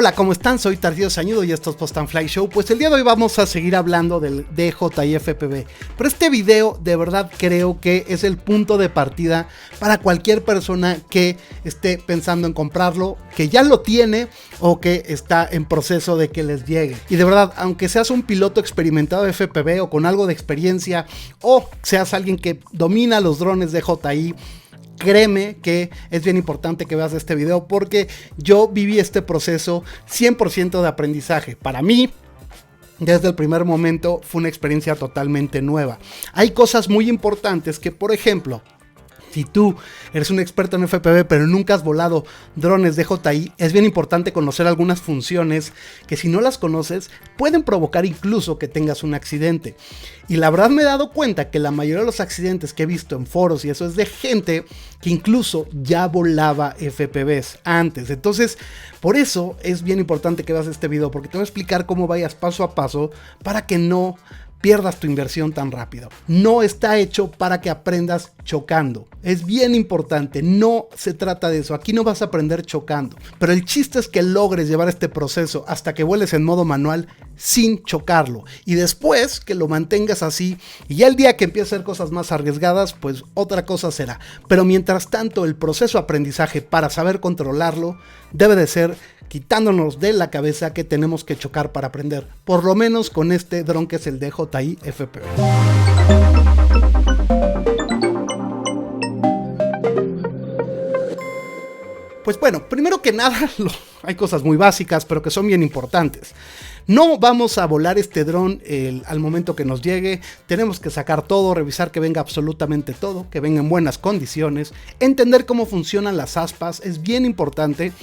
Hola, ¿cómo están? Soy Tardío Sañudo y esto es Post and Fly Show. Pues el día de hoy vamos a seguir hablando del DJI FPV. Pero este video de verdad creo que es el punto de partida para cualquier persona que esté pensando en comprarlo, que ya lo tiene o que está en proceso de que les llegue. Y de verdad, aunque seas un piloto experimentado de FPV o con algo de experiencia, o seas alguien que domina los drones DJI, créeme que es bien importante que veas este video porque yo viví este proceso 100% de aprendizaje. Para mí, desde el primer momento, fue una experiencia totalmente nueva. Hay cosas muy importantes que, por ejemplo, si tú eres un experto en FPV pero nunca has volado drones DJI, es bien importante conocer algunas funciones que, si no las conoces, pueden provocar incluso que tengas un accidente. Y la verdad me he dado cuenta que la mayoría de los accidentes que he visto en foros y eso es de gente que incluso ya volaba FPVs antes. Entonces, por eso es bien importante que veas este video, porque te voy a explicar cómo vayas paso a paso para que no pierdas tu inversión tan rápido. No está hecho para que aprendas chocando. Es bien importante, no se trata de eso. Aquí no vas a aprender chocando. Pero el chiste es que logres llevar este proceso hasta que vueles en modo manual sin chocarlo. Y después que lo mantengas así, y ya el día que empieces a hacer cosas más arriesgadas, pues otra cosa será. Pero mientras tanto, el proceso de aprendizaje para saber controlarlo debe de ser quitándonos de la cabeza que tenemos que chocar para aprender, por lo menos con este dron que es el DJI FPV. Pues bueno, primero que nada, hay cosas muy básicas, pero que son bien importantes. No vamos a volar este dron al momento que nos llegue. Tenemos que sacar todo, revisar que venga absolutamente todo, que venga en buenas condiciones, entender cómo funcionan las aspas, es bien importante.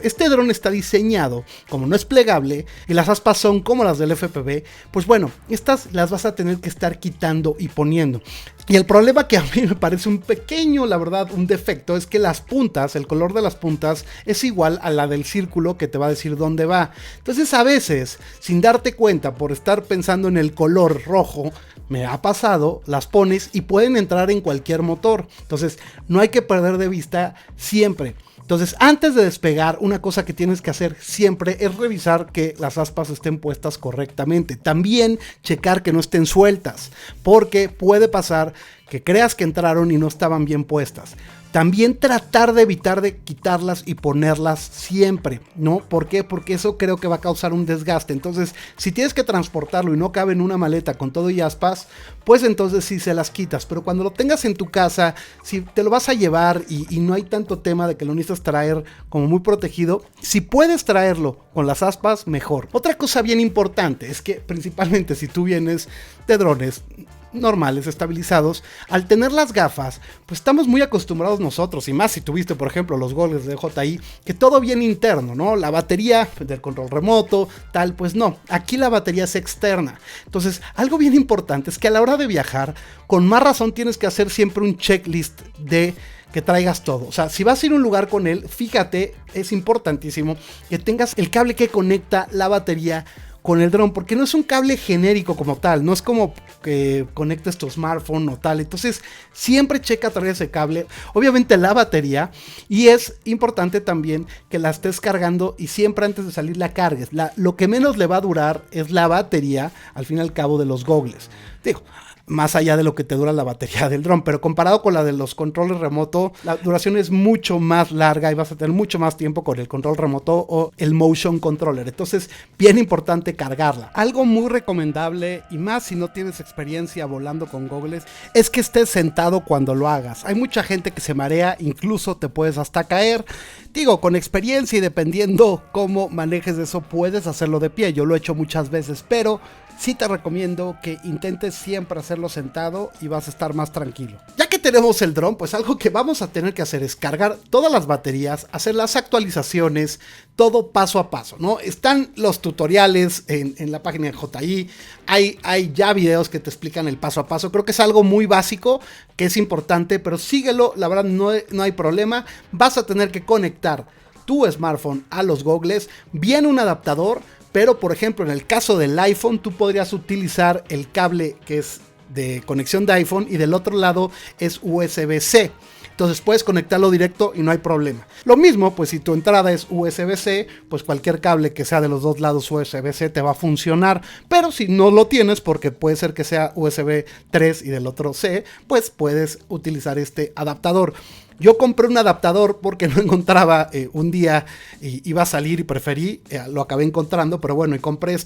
Este dron está diseñado, como no es plegable, y las aspas son como las del FPV, pues bueno, estas las vas a tener que estar quitando y poniendo. Y el problema que a mí me parece un pequeño, la verdad, un defecto, es que las puntas, el color de las puntas es igual a la del círculo que te va a decir dónde va. Entonces a veces, sin darte cuenta, por estar pensando en el color rojo, me ha pasado, las pones y pueden entrar en cualquier motor. Entonces no hay que perder de vista siempre. Entonces, antes de despegar, una cosa que tienes que hacer siempre es revisar que las aspas estén puestas correctamente. También checar que no estén sueltas, porque puede pasar que creas que entraron y no estaban bien puestas. También tratar de evitar de quitarlas y ponerlas siempre, ¿no? ¿Por qué? Porque eso creo que va a causar un desgaste. Entonces, si tienes que transportarlo y no cabe en una maleta con todo y aspas, pues entonces sí se las quitas. Pero cuando lo tengas en tu casa, si te lo vas a llevar y no hay tanto tema de que lo necesitas traer como muy protegido, si puedes traerlo con las aspas, mejor. Otra cosa bien importante es que, principalmente si tú vienes de drones normales, estabilizados, al tener las gafas, pues estamos muy acostumbrados nosotros, y más si tuviste, por ejemplo, los goggles de DJI, que todo viene interno, ¿no? La batería del control remoto, tal, pues no, aquí la batería es externa. Entonces, algo bien importante es que a la hora de viajar, con más razón tienes que hacer siempre un checklist de que traigas todo. O sea, si vas a ir a un lugar con él, fíjate, es importantísimo que tengas el cable que conecta la batería con el dron, porque no es un cable genérico como tal, no es como que conectes tu smartphone o tal. Entonces siempre checa traer ese cable, obviamente la batería, y es importante también que la estés cargando y siempre antes de salir la cargues. Lo que menos le va a durar es la batería al fin y al cabo de los goggles, digo, más allá de lo que te dura la batería del dron, pero comparado con la de los controles remoto, la duración es mucho más larga y vas a tener mucho más tiempo con el control remoto o el motion controller. Entonces, bien importante cargarla. Algo muy recomendable, y más si no tienes experiencia volando con goggles, es que estés sentado cuando lo hagas. Hay mucha gente que se marea, incluso te puedes hasta caer. Digo, con experiencia y dependiendo cómo manejes eso, puedes hacerlo de pie. Yo lo he hecho muchas veces, pero sí te recomiendo que intentes siempre hacerlo sentado y vas a estar más tranquilo. Ya que tenemos el dron, pues algo que vamos a tener que hacer es cargar todas las baterías, hacer las actualizaciones, todo paso a paso, ¿no? Están los tutoriales en la página de JI, hay ya videos que te explican el paso a paso. Creo que es algo muy básico, que es importante, pero síguelo, la verdad no hay problema. Vas a tener que conectar tu smartphone a los goggles, viene un adaptador. Pero por ejemplo, en el caso del iPhone, tú podrías utilizar el cable que es de conexión de iPhone y del otro lado es USB-C. Entonces puedes conectarlo directo y no hay problema. Lo mismo, pues si tu entrada es USB-C, pues cualquier cable que sea de los dos lados USB-C te va a funcionar. Pero si no lo tienes, porque puede ser que sea USB 3 y del otro C, pues puedes utilizar este adaptador. Yo compré un adaptador porque no encontraba un día, iba a salir y preferí, lo acabé encontrando, pero bueno, y compré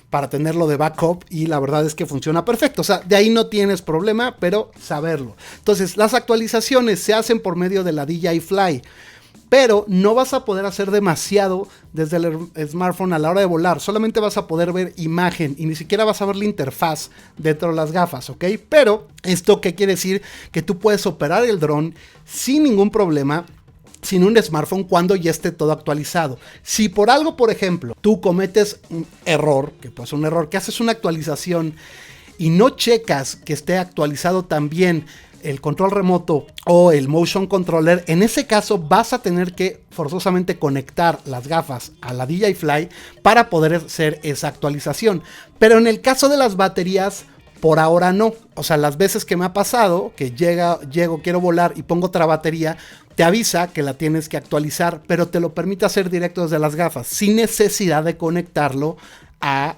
para tenerlo de backup y la verdad es que funciona perfecto. O sea, de ahí no tienes problema, pero saberlo. Entonces, las actualizaciones se hacen por medio de la DJI Fly, pero no vas a poder hacer demasiado desde el smartphone a la hora de volar. Solamente vas a poder ver imagen y ni siquiera vas a ver la interfaz dentro de las gafas, ¿ok? Pero, ¿esto qué quiere decir? Que tú puedes operar el dron sin ningún problema, sin un smartphone, cuando ya esté todo actualizado. Si por algo, por ejemplo, tú cometes un error, que pues un error, que haces una actualización y no checas que esté actualizado también el control remoto o el motion controller, en ese caso vas a tener que forzosamente conectar las gafas a la DJI Fly para poder hacer esa actualización. Pero en el caso de las baterías, por ahora no. O sea, las veces que me ha pasado que llego, quiero volar y pongo otra batería, te avisa que la tienes que actualizar, pero te lo permite hacer directo desde las gafas, sin necesidad de conectarlo a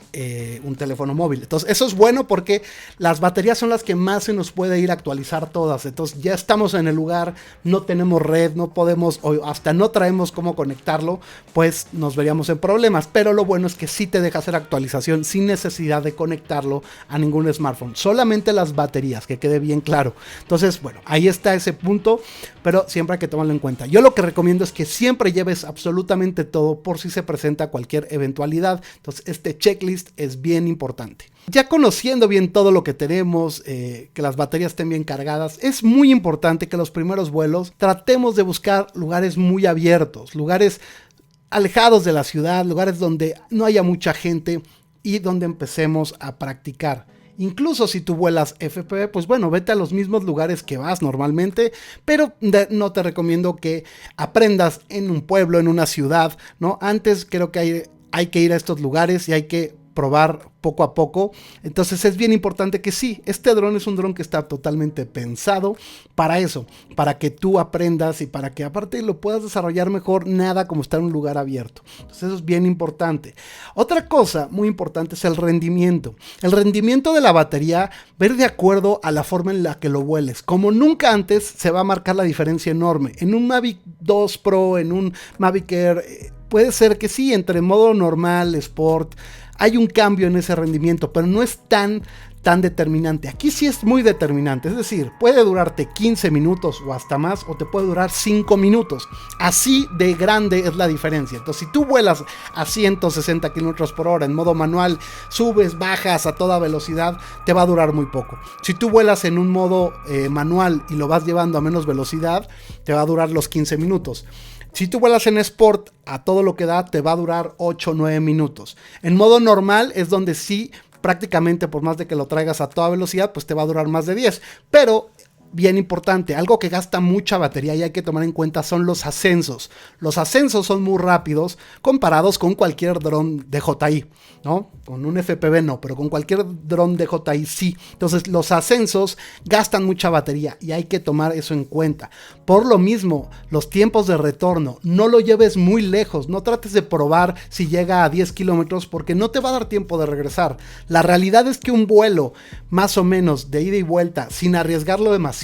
un teléfono móvil. Entonces eso es bueno porque las baterías son las que más se nos puede ir a actualizar todas. Entonces ya estamos en el lugar, no tenemos red, no podemos, o hasta no traemos cómo conectarlo, pues nos veríamos en problemas. Pero lo bueno es que sí te deja hacer actualización sin necesidad de conectarlo a ningún smartphone, solamente las baterías, que quede bien claro. Entonces bueno, ahí está ese punto, pero siempre hay que tomarlo en cuenta. Yo lo que recomiendo es que siempre lleves absolutamente todo por si se presenta cualquier eventualidad. Entonces este checklist es bien importante. Ya conociendo bien todo lo que tenemos, que las baterías estén bien cargadas, es muy importante que los primeros vuelos tratemos de buscar lugares muy abiertos, lugares alejados de la ciudad, lugares donde no haya mucha gente y donde empecemos a practicar. Incluso si tú vuelas FPV, pues bueno, vete a los mismos lugares que vas normalmente, pero no te recomiendo que aprendas en un pueblo, en una ciudad, ¿no? Antes creo que hay que ir a estos lugares y hay que probar poco a poco. Entonces es bien importante que sí, este dron es un dron que está totalmente pensado para eso, para que tú aprendas y para que aparte lo puedas desarrollar mejor, nada como estar en un lugar abierto. Entonces eso es bien importante. Otra cosa muy importante es el rendimiento. El rendimiento de la batería va a ir de acuerdo a la forma en la que lo vueles. Como nunca antes se va a marcar la diferencia enorme. En un Mavic 2 Pro, en un Mavic Air, puede ser que sí, entre modo normal, Sport, hay un cambio en ese rendimiento, pero no es tan determinante. Aquí sí es muy determinante, es decir, puede durarte 15 minutos o hasta más, o te puede durar 5 minutos. Así de grande es la diferencia. Entonces, si tú vuelas a 160 kilómetros por hora en modo manual, subes, bajas a toda velocidad, te va a durar muy poco. Si tú vuelas en un modo manual y lo vas llevando a menos velocidad, te va a durar los 15 minutos. Si tú vuelas en Sport a todo lo que da, te va a durar 8 o 9 minutos. En modo normal es donde sí, prácticamente por más de que lo traigas a toda velocidad, pues te va a durar más de 10. Pero bien importante, algo que gasta mucha batería y hay que tomar en cuenta son los ascensos. Los ascensos son muy rápidos comparados con cualquier dron DJI, ¿no? Con un FPV no, pero con cualquier dron DJI sí. Entonces los ascensos gastan mucha batería y hay que tomar eso en cuenta. Por lo mismo, los tiempos de retorno, no lo lleves muy lejos, no trates de probar si llega a 10 kilómetros porque no te va a dar tiempo de regresar. La realidad es que un vuelo más o menos de ida y vuelta sin arriesgarlo demasiado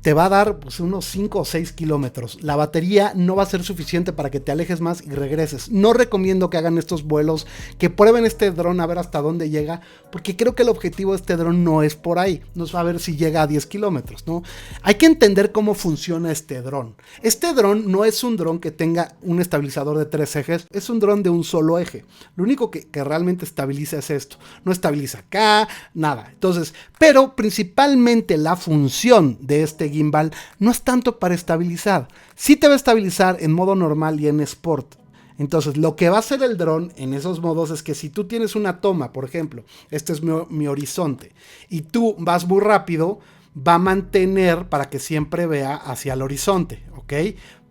te va a dar pues, unos 5 o 6 kilómetros. La batería no va a ser suficiente para que te alejes más y regreses. No recomiendo que hagan estos vuelos, que prueben este dron a ver hasta dónde llega, porque creo que el objetivo de este dron no es por ahí, no es a ver si llega a 10 kilómetros, ¿no? Hay que entender cómo funciona este dron. Este dron no es un dron que tenga un estabilizador de 3 ejes, es un dron de un solo eje. Lo único que realmente estabiliza es esto, no estabiliza acá, nada. Entonces, pero principalmente la función de este gimbal no es tanto para estabilizar, sí te va a estabilizar en modo normal y en Sport. Entonces lo que va a hacer el dron en esos modos es que si tú tienes una toma, por ejemplo, este es mi horizonte y tú vas muy rápido, va a mantener para que siempre vea hacia el horizonte, ¿ok?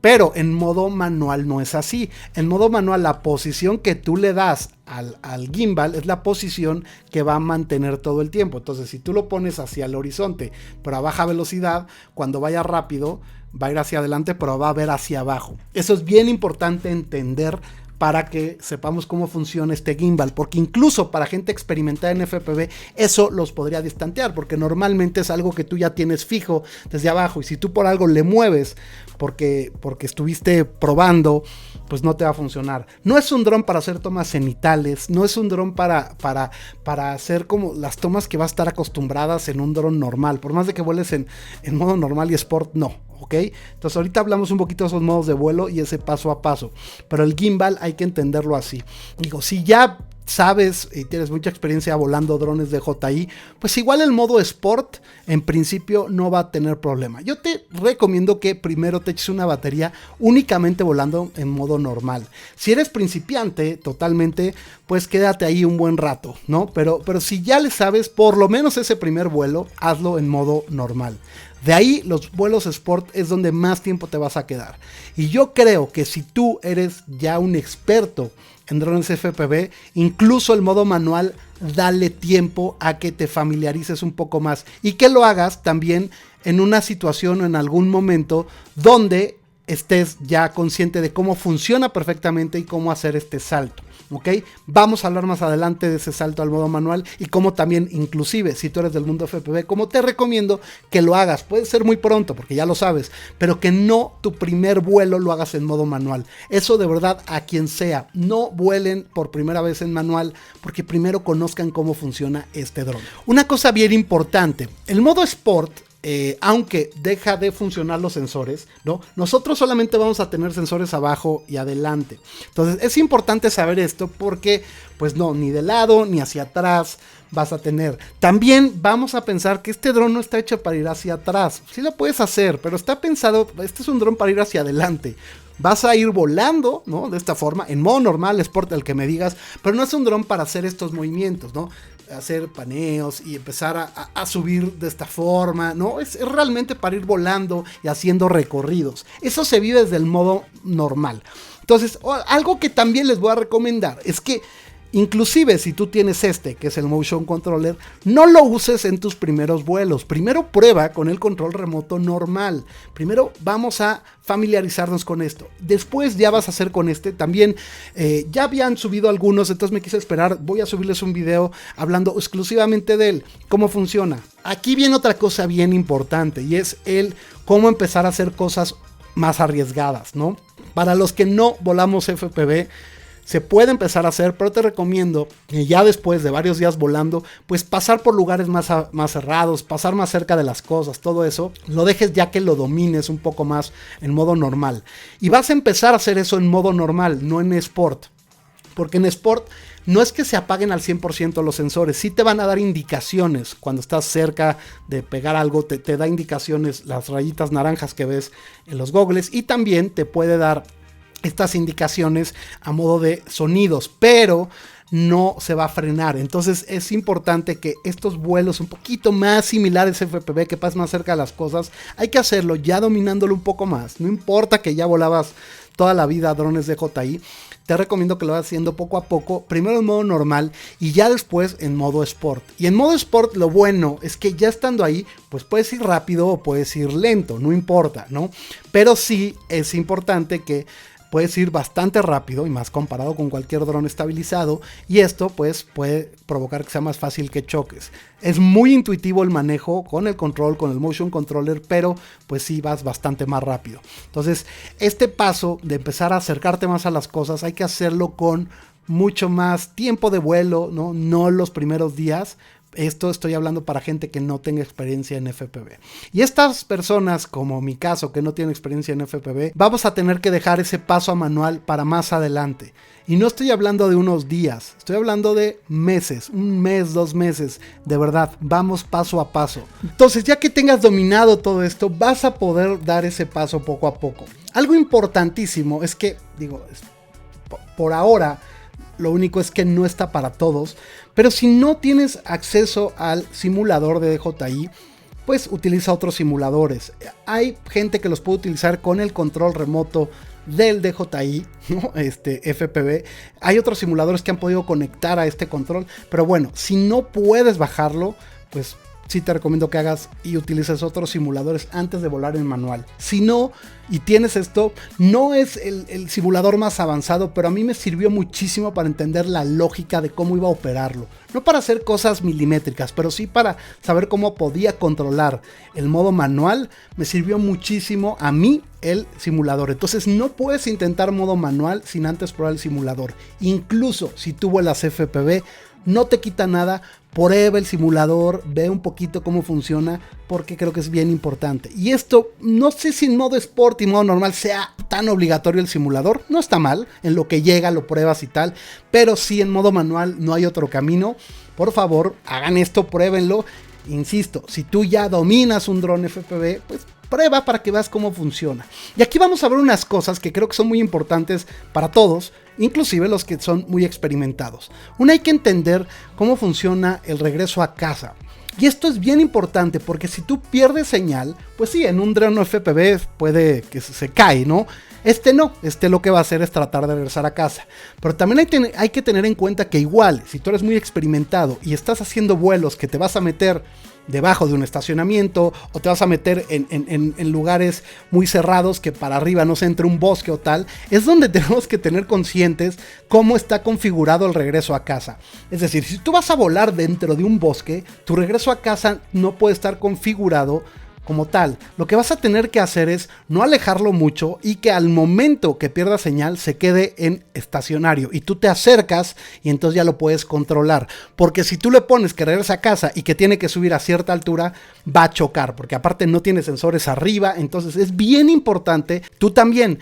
Pero en modo manual no es así. En modo manual la posición que tú le das al gimbal es la posición que va a mantener todo el tiempo. Entonces si tú lo pones hacia el horizonte pero a baja velocidad, cuando vaya rápido va a ir hacia adelante pero va a ver hacia abajo. Eso es bien importante entender para que sepamos cómo funciona este gimbal, porque incluso para gente experimentada en FPV eso los podría distantear, porque normalmente es algo que tú ya tienes fijo desde abajo, y si tú por algo le mueves porque estuviste probando, pues no te va a funcionar. No es un dron para hacer tomas cenitales, no es un dron para hacer como las tomas que va a estar acostumbradas en un dron normal, por más de que vueles en modo normal y sport, no. ¿Ok? Entonces ahorita hablamos un poquito de esos modos de vuelo y ese paso a paso, pero el gimbal hay que entenderlo así. Digo, si ya sabes y tienes mucha experiencia volando drones de DJI, pues igual el modo Sport en principio no va a tener problema. Yo te recomiendo que primero te eches una batería únicamente volando en modo normal. Si eres principiante totalmente, pues quédate ahí un buen rato, ¿no? Pero si ya le sabes, por lo menos ese primer vuelo, hazlo en modo normal. De ahí los vuelos Sport es donde más tiempo te vas a quedar. Y yo creo que si tú eres ya un experto en drones FPV, incluso el modo manual, dale tiempo a que te familiarices un poco más y que lo hagas también en una situación o en algún momento donde estés ya consciente de cómo funciona perfectamente y cómo hacer este salto. ¿Ok? Vamos a hablar más adelante de ese salto al modo manual y cómo también, inclusive si tú eres del mundo FPV, como te recomiendo que lo hagas. Puede ser muy pronto porque ya lo sabes, pero que no tu primer vuelo lo hagas en modo manual. Eso de verdad a quien sea, no vuelen por primera vez en manual porque primero conozcan cómo funciona este dron. Una cosa bien importante, el modo Sport, aunque deja de funcionar los sensores, ¿no? Nosotros solamente vamos a tener sensores abajo y adelante. Entonces es importante saber esto porque pues no, ni de lado ni hacia atrás vas a tener. También vamos a pensar que este dron no está hecho para ir hacia atrás. Sí lo puedes hacer, pero está pensado, este es un dron para ir hacia adelante. Vas a ir volando, ¿no? De esta forma, en modo normal, Sport, el que me digas, pero no es un dron para hacer estos movimientos, ¿no? Hacer paneos y empezar a subir de esta forma, ¿no? Es realmente para ir volando y haciendo recorridos. Eso se vive desde el modo normal. Entonces, algo que también les voy a recomendar es que inclusive si tú tienes este, que es el Motion Controller, no lo uses en tus primeros vuelos. Primero prueba con el control remoto normal. Primero vamos a familiarizarnos con esto. Después ya vas a hacer con este. También ya habían subido algunos, entonces me quise esperar. Voy a subirles un video hablando exclusivamente de él, cómo funciona. Aquí viene otra cosa bien importante y es el cómo empezar a hacer cosas más arriesgadas, ¿no? Para los que no volamos FPV, se puede empezar a hacer, pero te recomiendo que ya después de varios días volando, pues pasar por lugares más cerrados, pasar más cerca de las cosas, todo eso, lo dejes ya que lo domines un poco más en modo normal. Y vas a empezar a hacer eso en modo normal, no en Sport. Porque en Sport no es que se apaguen al 100% los sensores, sí te van a dar indicaciones cuando estás cerca de pegar algo, te da indicaciones, las rayitas naranjas que ves en los goggles, y también te puede dar estas indicaciones a modo de sonidos, pero no se va a frenar. Entonces es importante que estos vuelos un poquito más similares a FPV, que pases más cerca de las cosas, hay que hacerlo ya dominándolo un poco más. No importa que ya volabas toda la vida drones de DJI, te recomiendo que lo vayas haciendo poco a poco, primero en modo normal y ya después en modo Sport. Y en modo Sport lo bueno es que ya estando ahí, pues puedes ir rápido o puedes ir lento, no importa, ¿no? Pero sí es importante que puedes ir bastante rápido y más comparado con cualquier dron estabilizado, y esto pues puede provocar que sea más fácil que choques. Es muy intuitivo el manejo con el control, con el Motion Controller, pero pues sí vas bastante más rápido. Entonces este paso de empezar a acercarte más a las cosas hay que hacerlo con mucho más tiempo de vuelo, no los primeros días. Esto estoy hablando para gente que no tenga experiencia en FPV. Y estas personas, como mi caso, que no tienen experiencia en FPV, vamos a tener que dejar ese paso a manual para más adelante. Y no estoy hablando de unos días, estoy hablando de meses, un mes, 2 meses. De verdad, vamos paso a paso. Entonces, ya que tengas dominado todo esto, vas a poder dar ese paso poco a poco. Algo importantísimo es que, por ahora, lo único es que no está para todos, pero si no tienes acceso al simulador de DJI, pues utiliza otros simuladores. Hay gente que los puede utilizar con el control remoto del DJI, ¿no? FPV. Hay otros simuladores que han podido conectar a este control, pero bueno, si no puedes bajarlo, pues sí te recomiendo que hagas y utilices otros simuladores antes de volar en manual. Si no, y tienes esto, no es el simulador más avanzado, pero a mí me sirvió muchísimo para entender la lógica de cómo iba a operarlo. No para hacer cosas milimétricas, pero sí para saber cómo podía controlar el modo manual. Me sirvió muchísimo a mí el simulador. Entonces no puedes intentar modo manual sin antes probar el simulador. Incluso si tú vuelas FPV, no te quita nada. Prueba el simulador, ve un poquito cómo funciona, porque creo que es bien importante. Y esto, no sé si en modo Sport y modo normal sea tan obligatorio el simulador. No está mal, en lo que llega lo pruebas y tal, pero si en modo manual no hay otro camino. Por favor, hagan esto, pruébenlo. Insisto, si tú ya dominas un dron FPV, pues prueba para que veas cómo funciona. Y aquí vamos a ver unas cosas que creo que son muy importantes para todos, inclusive los que son muy experimentados. Una, hay que entender cómo funciona el regreso a casa. Y esto es bien importante porque si tú pierdes señal, pues sí, en un dron FPV puede que se cae, ¿no? No, lo que va a hacer es tratar de regresar a casa. Pero también hay que tener en cuenta que igual, si tú eres muy experimentado y estás haciendo vuelos que te vas a meter debajo de un estacionamiento o te vas a meter en lugares muy cerrados que para arriba no se entre un bosque o tal, es donde tenemos que tener conscientes cómo está configurado el regreso a casa. Es decir, si tú vas a volar dentro de un bosque, tu regreso a casa no puede estar configurado como tal. Lo que vas a tener que hacer es no alejarlo mucho y que al momento que pierda señal se quede en estacionario y tú te acercas y entonces ya lo puedes controlar, porque si tú le pones que regresa a casa y que tiene que subir a cierta altura, va a chocar, porque aparte no tiene sensores arriba. Entonces es bien importante. Tú también,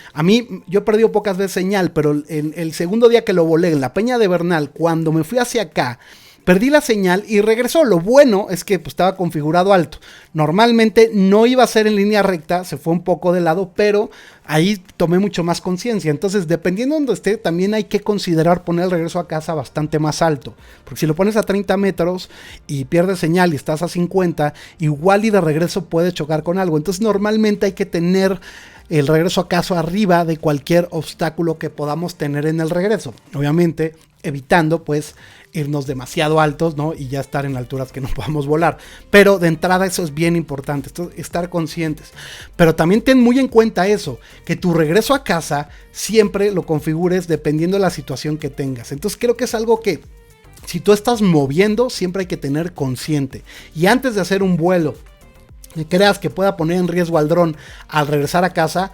yo he perdido pocas veces señal, pero el segundo día que lo volé en la Peña de Bernal, cuando me fui hacia acá, perdí la señal y regresó. Lo bueno es que pues, estaba configurado alto. Normalmente no iba a ser en línea recta, se fue un poco de lado, pero ahí tomé mucho más conciencia. Entonces, dependiendo de donde esté, también hay que considerar poner el regreso a casa bastante más alto. Porque si lo pones a 30 metros y pierdes señal y estás a 50, igual y de regreso puede chocar con algo. Entonces, normalmente hay que tener el regreso a casa arriba de cualquier obstáculo que podamos tener en el regreso. Obviamente, evitando pues irnos demasiado altos, ¿no? Y ya estar en alturas que no podamos volar. Pero de entrada eso es bien importante, estar conscientes. Pero también ten muy en cuenta eso, que tu regreso a casa siempre lo configures dependiendo de la situación que tengas. Entonces creo que es algo que si tú estás moviendo, siempre hay que tener consciente. Y antes de hacer un vuelo que creas que pueda poner en riesgo al dron al regresar a casa,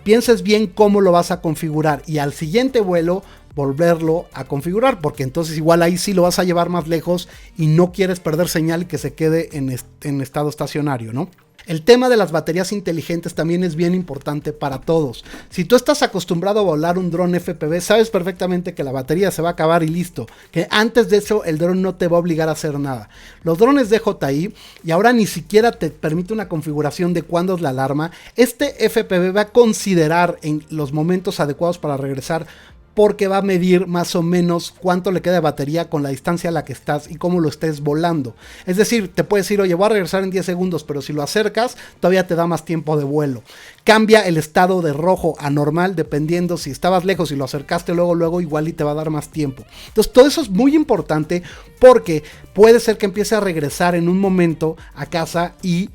pienses bien cómo lo vas a configurar y al siguiente vuelo volverlo a configurar, porque entonces igual ahí sí lo vas a llevar más lejos y no quieres perder señal y que se quede en estado estacionario, ¿no? El tema de las baterías inteligentes también es bien importante para todos. Si tú estás acostumbrado a volar un dron FPV, sabes perfectamente que la batería se va a acabar y listo. Que antes de eso el dron no te va a obligar a hacer nada. Los drones DJI, y ahora ni siquiera te permite una configuración de cuándo es la alarma, este FPV va a considerar en los momentos adecuados para regresar, porque va a medir más o menos cuánto le queda de batería con la distancia a la que estás y cómo lo estés volando. Es decir, te puedes decir, oye, voy a regresar en 10 segundos, pero si lo acercas, todavía te da más tiempo de vuelo. Cambia el estado de rojo a normal, dependiendo si estabas lejos y lo acercaste luego, igual y te va a dar más tiempo. Entonces, todo eso es muy importante porque puede ser que empiece a regresar en un momento a casa y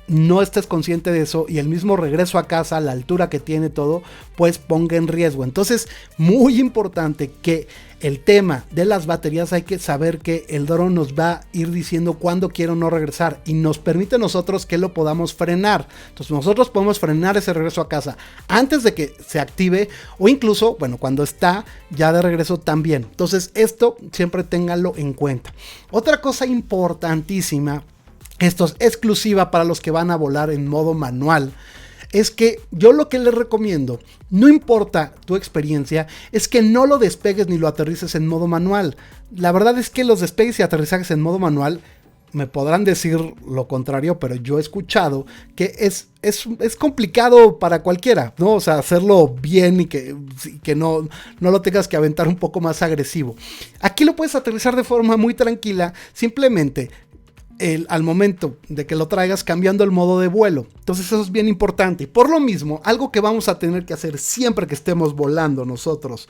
no estés consciente de eso y el mismo regreso a casa, la altura que tiene todo, pues ponga en riesgo. Entonces, muy importante que el tema de las baterías, hay que saber que el dron nos va a ir diciendo cuándo quiere o no regresar y nos permite a nosotros que lo podamos frenar. Entonces nosotros podemos frenar ese regreso a casa antes de que se active o incluso, bueno, cuando está ya de regreso también. Entonces esto siempre ténganlo en cuenta. Otra cosa importantísima, esto es exclusiva para los que van a volar en modo manual, es que yo lo que les recomiendo, no importa tu experiencia, es que no lo despegues ni lo aterrices en modo manual. La verdad es que los despegues y aterrizajes en modo manual, me podrán decir lo contrario, pero yo he escuchado que es complicado para cualquiera, ¿no? O sea, hacerlo bien y que no lo tengas que aventar un poco más agresivo. Aquí lo puedes aterrizar de forma muy tranquila, simplemente al momento de que lo traigas cambiando el modo de vuelo. Entonces eso es bien importante. Y por lo mismo, algo que vamos a tener que hacer siempre que estemos volando nosotros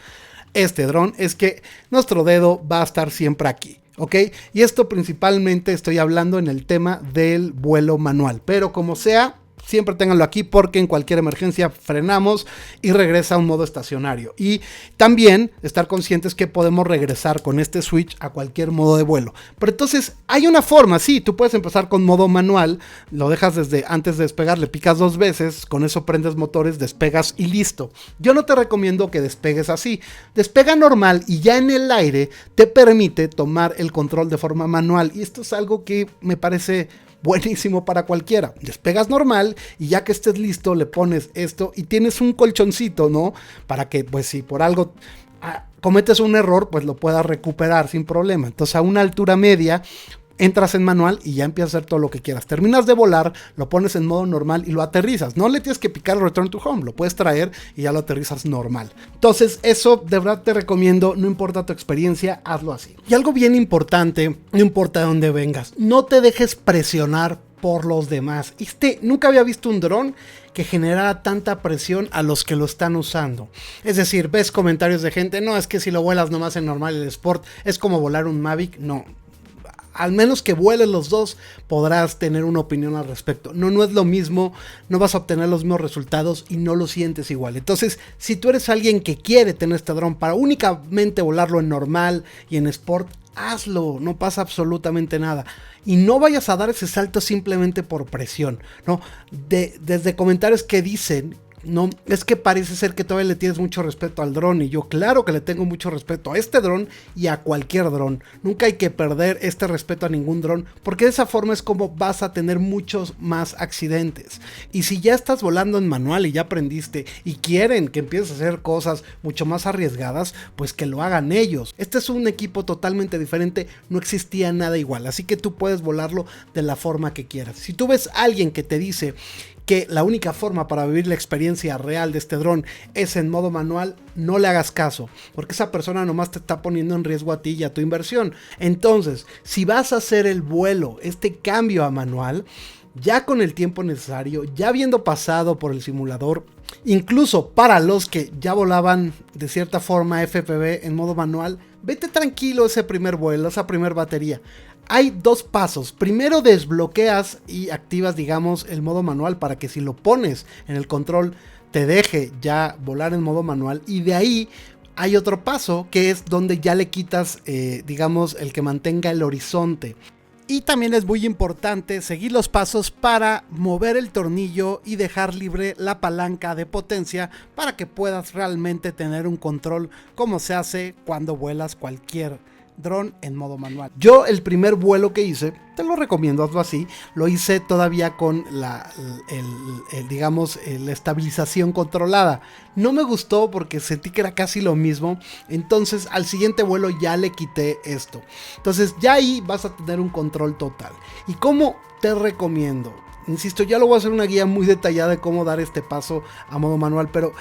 este dron es que nuestro dedo va a estar siempre aquí, ¿ok? Y esto principalmente estoy hablando en el tema del vuelo manual, pero como sea, siempre ténganlo aquí porque en cualquier emergencia frenamos y regresa a un modo estacionario. Y también estar conscientes que podemos regresar con este switch a cualquier modo de vuelo. Pero entonces hay una forma, sí, tú puedes empezar con modo manual, lo dejas desde antes de despegar, le picas 2 veces, con eso prendes motores, despegas y listo. Yo no te recomiendo que despegues así. Despega normal y ya en el aire te permite tomar el control de forma manual. Y esto es algo que me parece buenísimo para cualquiera. Despegas normal y ya que estés listo le pones esto y tienes un colchoncito, ¿no? Para que pues si por algo cometes un error pues lo puedas recuperar sin problema. Entonces a una altura media entras en manual y ya empiezas a hacer todo lo que quieras. Terminas de volar, lo pones en modo normal y lo aterrizas. No le tienes que picar el return to home, lo puedes traer y ya lo aterrizas normal. Entonces eso de verdad te recomiendo, no importa tu experiencia, hazlo así. Y algo bien importante, no importa de dónde vengas, no te dejes presionar por los demás. Nunca había visto un dron que generara tanta presión a los que lo están usando. Es decir, ves comentarios de gente, no, es que si lo vuelas nomás en normal el Sport es como volar un Mavic. No. Al menos que vueles los dos, podrás tener una opinión al respecto. No es lo mismo, no vas a obtener los mismos resultados y no lo sientes igual. Entonces, si tú eres alguien que quiere tener este dron para únicamente volarlo en normal y en sport, hazlo, no pasa absolutamente nada. Y no vayas a dar ese salto simplemente por presión, ¿no? Desde comentarios que dicen, no, es que parece ser que todavía le tienes mucho respeto al dron. Y yo claro que le tengo mucho respeto a este dron y a cualquier dron. Nunca hay que perder este respeto a ningún dron, porque de esa forma es como vas a tener muchos más accidentes. Y si ya estás volando en manual y ya aprendiste y quieren que empieces a hacer cosas mucho más arriesgadas, pues que lo hagan ellos. Este es un equipo totalmente diferente, no existía nada igual, así que tú puedes volarlo de la forma que quieras. Si tú ves a alguien que te dice que la única forma para vivir la experiencia real de este dron es en modo manual, no le hagas caso, porque esa persona nomás te está poniendo en riesgo a ti y a tu inversión. Entonces, si vas a hacer el vuelo, este cambio a manual, ya con el tiempo necesario, ya habiendo pasado por el simulador, incluso para los que ya volaban de cierta forma FPV en modo manual, vete tranquilo ese primer vuelo, esa primer batería. Hay 2 pasos. Primero desbloqueas y activas, digamos, el modo manual para que si lo pones en el control te deje ya volar en modo manual. Y de ahí hay otro paso que es donde ya le quitas, digamos, el que mantenga el horizonte. Y también es muy importante seguir los pasos para mover el tornillo y dejar libre la palanca de potencia para que puedas realmente tener un control como se hace cuando vuelas cualquier dron en modo manual. Yo el primer vuelo que hice, te lo recomiendo, hazlo así, lo hice todavía con digamos, la estabilización controlada. No me gustó porque sentí que era casi lo mismo, entonces al siguiente vuelo ya le quité esto. Entonces ya ahí vas a tener un control total. ¿Y cómo te recomiendo? Insisto, ya lo voy a hacer una guía muy detallada de cómo dar este paso a modo manual, pero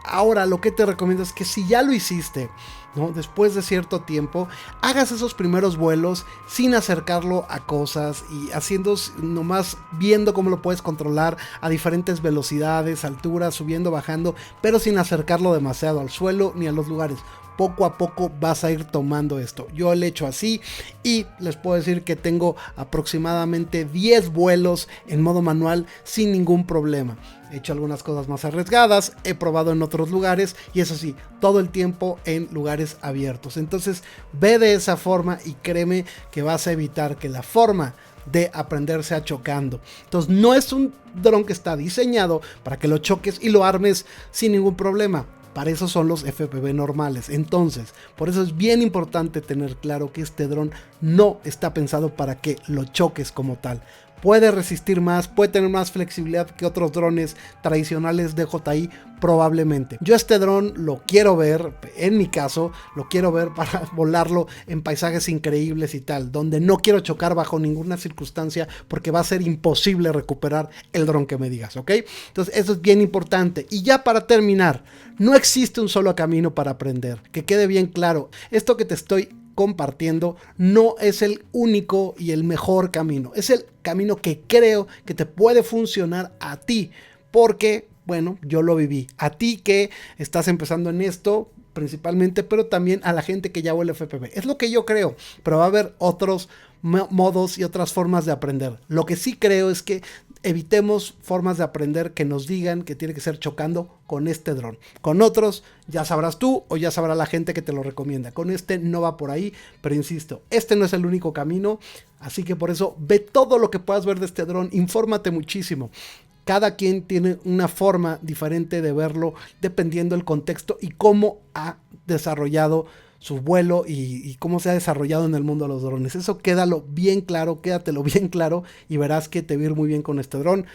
ahora lo que te recomiendo es que si ya lo hiciste, ¿no? Después de cierto tiempo, hagas esos primeros vuelos sin acercarlo a cosas y haciendo nomás viendo cómo lo puedes controlar a diferentes velocidades, alturas, subiendo, bajando, pero sin acercarlo demasiado al suelo ni a los lugares. Poco a poco vas a ir tomando esto. Yo lo he hecho así y les puedo decir que tengo aproximadamente 10 vuelos en modo manual sin ningún problema. He hecho algunas cosas más arriesgadas, he probado en otros lugares y eso sí, todo el tiempo en lugares abiertos. Entonces ve de esa forma y créeme que vas a evitar que la forma de aprender sea chocando. Entonces no es un dron que está diseñado para que lo choques y lo armes sin ningún problema. Para eso son los FPV normales. Entonces, por eso es bien importante tener claro que este dron no está pensado para que lo choques como tal. Puede resistir más, puede tener más flexibilidad que otros drones tradicionales de DJI, probablemente. Yo este dron lo quiero ver, en mi caso, lo quiero ver para volarlo en paisajes increíbles y tal, donde no quiero chocar bajo ninguna circunstancia porque va a ser imposible recuperar el dron que me digas, ¿ok? Entonces eso es bien importante. Y ya para terminar, no existe un solo camino para aprender, que quede bien claro. Esto que te estoy compartiendo no es el único y el mejor camino. Es el camino que creo que te puede funcionar a ti, porque, bueno, yo lo viví. A ti que estás empezando en esto principalmente, pero también a la gente que ya huele FPV. Es lo que yo creo, pero va a haber otros modos y otras formas de aprender. Lo que sí creo es que evitemos formas de aprender que nos digan que tiene que ser chocando con este dron. Con otros ya sabrás tú o ya sabrá la gente que te lo recomienda. Con este no va por ahí, pero insisto, este no es el único camino, así que por eso ve todo lo que puedas ver de este dron, infórmate muchísimo. Cada quien tiene una forma diferente de verlo dependiendo del contexto y cómo ha desarrollado su vuelo y cómo se ha desarrollado en el mundo de los drones. Eso quédatelo bien claro y verás que te va a ir muy bien con este dron.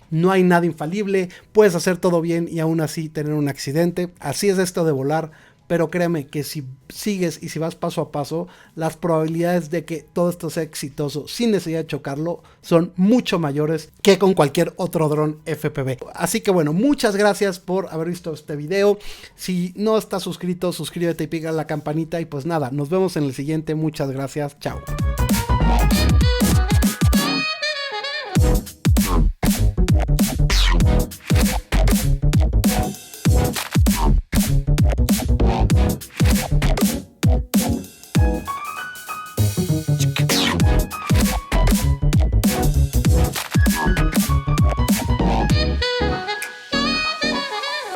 No hay nada infalible, puedes hacer todo bien y aún así tener un accidente. Así es esto de volar, pero créeme que si sigues y si vas paso a paso, las probabilidades de que todo esto sea exitoso sin necesidad de chocarlo son mucho mayores que con cualquier otro dron FPV. Así que bueno, muchas gracias por haber visto este video. Si no estás suscrito, suscríbete y pica la campanita y pues nada, nos vemos en el siguiente. Muchas gracias, chao.